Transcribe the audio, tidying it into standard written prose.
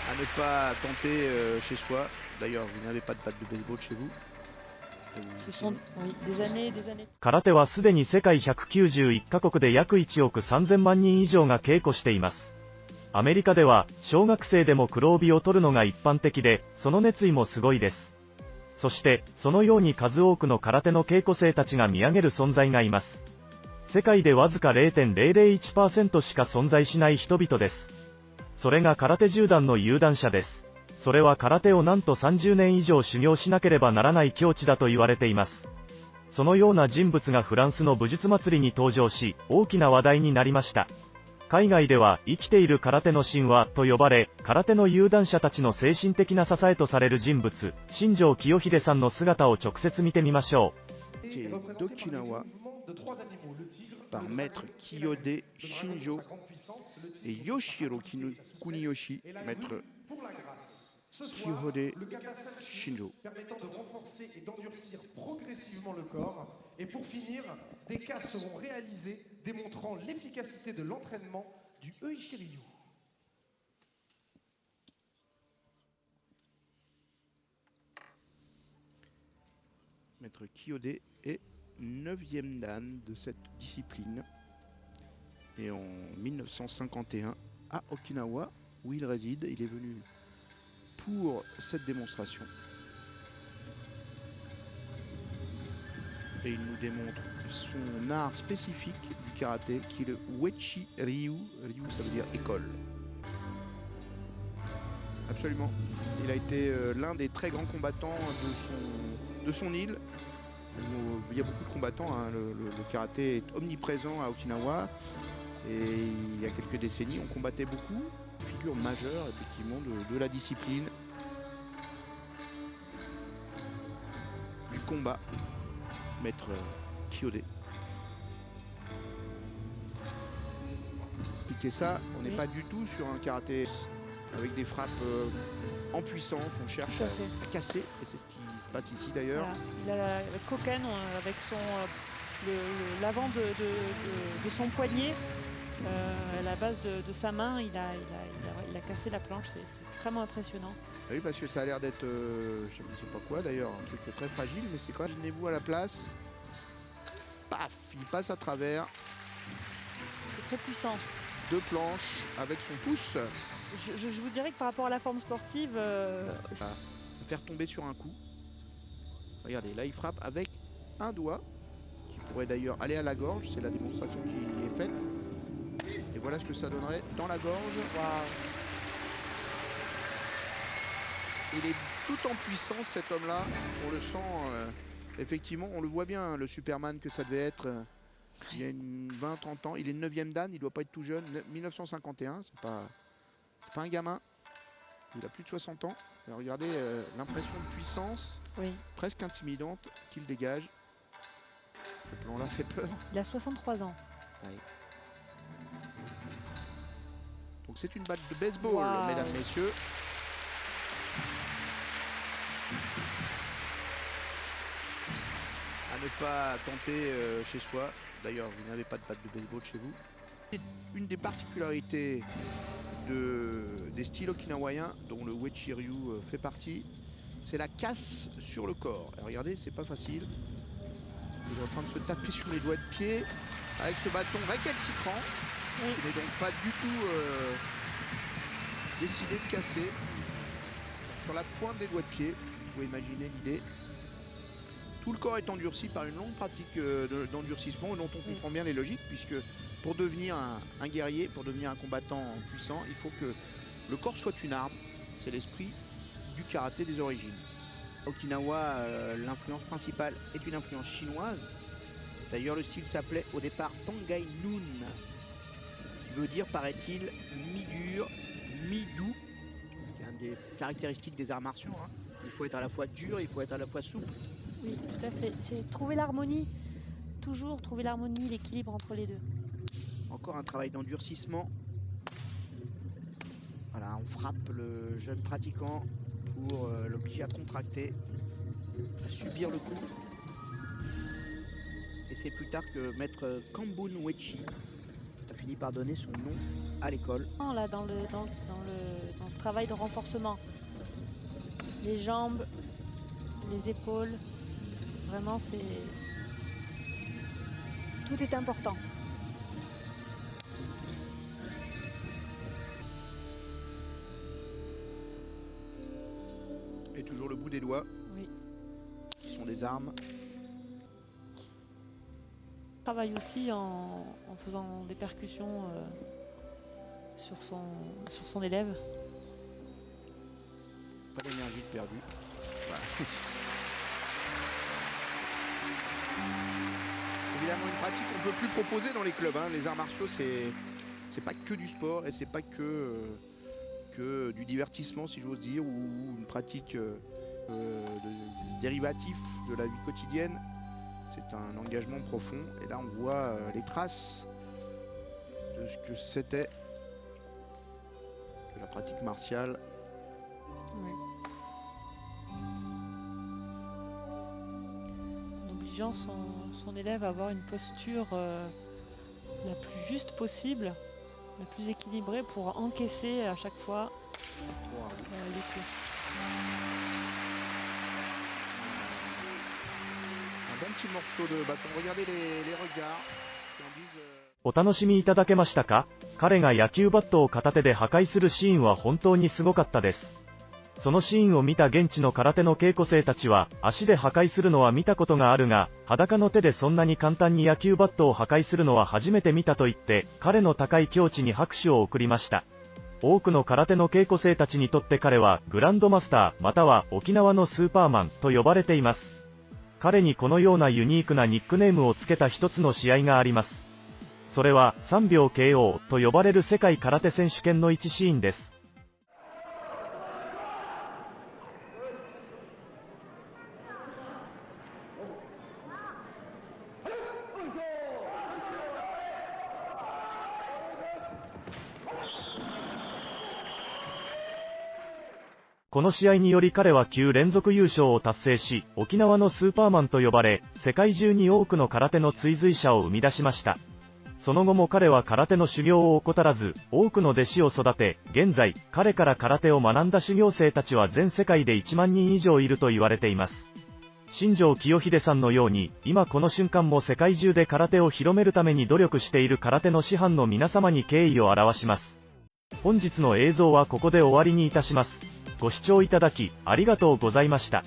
À ne pas tenter chez soi. D'ailleurs, vous n'avez pas de batte de baseball chez vous. Ce sont oui, des années et des années. 空手はすでに世界191カ国で約1億3000万人以上が稽古しています。アメリカでは小学生でも黒帯を取るのが一般的で、その熱意もすごいです。そしてそのように数多くの空手の稽古生たちが見上げる存在がいます。世界でわずか 0.001% しか存在しない人々です。それが空手10段の有段者です。それは空手をなんと30年以上修行しなければならない境地だと言われています。そのような人物がフランスの武術祭りに登場し、大きな話題になりました。海外では生きている空手の神話と呼ばれ、空手の有段者たちの精神的な支えとされる人物、新庄清秀さんの姿を直接見てみましょう。d'Okinawa par maître Kiyode Shinjo et Yoshiro Kuniyoshi, maître Kiyode Shinjo. Permettant de renforcer et d'endurcir progressivement le corps. Et pour finir, des cas seront réalisés démontrant l'efficacité de l'entraînement du Euichiryu. Maître Kiyode est 9e dan de cette discipline. Et en 1951, à Okinawa, où il réside, il est venu pour cette démonstration. Et il nous démontre son art spécifique du karaté, qui est le Uechi Ryu. Ryu, ça veut dire école. Absolument. Il a été l'un des très grands combattants de son île. Il y a beaucoup de combattants, hein. Le karaté est omniprésent à Okinawa. Et il y a quelques décennies, on combattait beaucoup. Figure majeure, effectivement, de la discipline. Du combat. Maître Kiyode. Piquer ça, on n'est pas du tout sur un karaté avec des frappes en puissance. On cherche à casser, et c'est ce qui se passe ici d'ailleurs. Voilà. Il a la Koken avec l'avant de son poignet. À la base de sa main, il a cassé la planche, c'est extrêmement impressionnant. Oui, parce que ça a l'air d'être, je ne sais pas quoi d'ailleurs, un truc très fragile, mais c'est quoi? Imaginez-vous à la place, paf, il passe à travers. C'est très puissant. 2 planches avec son pouce. Je vous dirais que par rapport à la forme sportive... faire tomber sur un coup. Regardez, là il frappe avec un doigt, qui pourrait d'ailleurs aller à la gorge, c'est la démonstration qui est faite. Et voilà ce que ça donnerait dans la gorge. Wow. Il est tout en puissance cet homme-là. On le sent, effectivement, on le voit bien, le Superman que ça devait être il y a 20-30 ans. Il est 9e dan, il ne doit pas être tout jeune. 1951, c'est pas un gamin. Il a plus de 60 ans. Alors regardez l'impression de puissance, presque intimidante qu'il dégage. Ce plan-là fait peur. Il a 63 ans. Oui. Donc c'est une batte de baseball, mesdames, messieurs. À ne pas tenter chez soi. D'ailleurs, vous n'avez pas de batte de baseball chez vous. Et une des particularités des styles okinawaïens, dont le Uechi Ryu fait partie, c'est la casse sur le corps. Et regardez, c'est pas facile. Il est en train de se taper sur les doigts de pied avec ce bâton récalcitrant. Il n'est donc pas du tout décidé de casser. Sur la pointe des doigts de pied, vous pouvez imaginer l'idée. Tout le corps est endurci par une longue pratique d'endurcissement dont on comprend bien les logiques, puisque pour devenir un guerrier, pour devenir un combattant puissant, il faut que le corps soit une arme. C'est l'esprit du karaté des origines. Okinawa, l'influence principale est une influence chinoise. D'ailleurs, le style s'appelait au départ Tongai Nun, qui veut dire, paraît-il, mi-dur, mi-doux. C'est une des caractéristiques des arts martiaux. Hein. Il faut être à la fois dur, il faut être à la fois souple. Oui, tout à fait. C'est trouver l'harmonie, toujours trouver l'harmonie, l'équilibre entre les deux. Encore un travail d'endurcissement. Voilà, on frappe le jeune pratiquant pour l'obliger à contracter, à subir le coup. Et c'est plus tard que maître Kambun Uechi a finit par donner son nom à l'école. Là, dans ce travail de renforcement, les jambes, les épaules, vraiment tout est important. Et toujours le bout des doigts, Oui. qui sont des armes. Il travaille aussi en faisant des percussions sur son élève. Pas d'énergie de perdu. Voilà. Évidemment, une pratique qu'on ne peut plus proposer dans les clubs. Hein. Les arts martiaux, c'est pas que du sport et c'est pas que du divertissement, si j'ose dire, ou une pratique dérivatif de la vie quotidienne. C'est un engagement profond. Et là, on voit les traces de ce que c'était que la pratique martiale. Oui. En obligeant son élève à avoir une posture la plus juste possible, la plus équilibrée pour encaisser à chaque fois les coups. Un bon petit morceau de bâton. Regardez les regards qui en disent. お楽しみいただけましたか？彼が野球バットを片手で破壊するシーンは本当にすごかったです。そのシーンを見た現地の空手の稽古生たちは、足で破壊するのは見たことがあるが、裸の手でそんなに簡単に野球バットを破壊するのは初めて見たと言って、彼の高い境地に拍手を送りました。多くの空手の稽古生たちにとって彼は、グランドマスター、または沖縄のスーパーマンと呼ばれています。彼にこのようなユニークなニックネームをつけた一つの試合があります。それは、3秒 KO と呼ばれる世界空手選手権の1シーンです。この試合により彼は9連続優勝を達成し、沖縄のスーパーマンと呼ばれ、世界中に多くの空手の追随者を生み出しました。その後も彼は空手の修行を怠らず、多くの弟子を育て、現在、彼から空手を学んだ修行生たちは全世界で1万人以上いると言われています。新庄清秀さんのように、今この瞬間も世界中で空手を広めるために努力している空手の師範の皆様に敬意を表します。本日の映像はここで終わりにいたします。ご視聴いただき、ありがとうございました。